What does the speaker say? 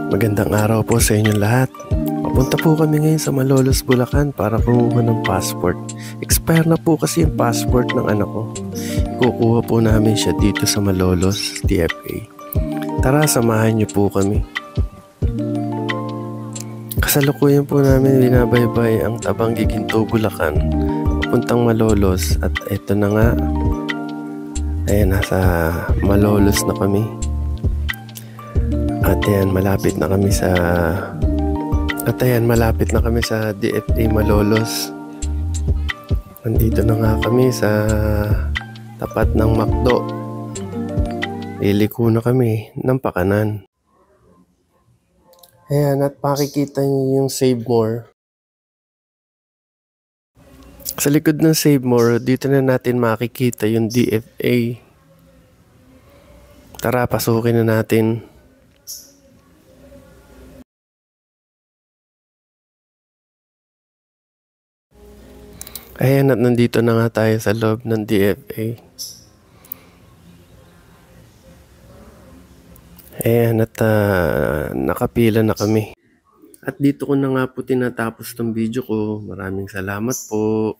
Magandang araw po sa inyong lahat. Papunta po kami ngayon sa Malolos, Bulacan para kumuha ng passport. Expire na po kasi yung passport ng anak ko. Ikukuha po namin siya dito sa Malolos, TFA. Tara, samahan niyo po kami. Kasalukuyan po namin binabaybay ang Tabang Giginto, Bulacan, papuntang Malolos. At eto na nga, ayan, nasa Malolos na kami. At ayan, malapit na kami sa DFA Malolos. Nandito na nga kami sa tapat ng McDo. Liliko na kami ng pakanan. Ayan, at makikita niyo yung Save More. Sa likod ng Save More, dito na natin makikita yung DFA. Tara, pasukin na natin. Ayan, at nandito na nga tayo sa loob ng DFA. Ayan, at nakapila na kami. At dito ko na nga po tinatapos tong video ko. Maraming salamat po.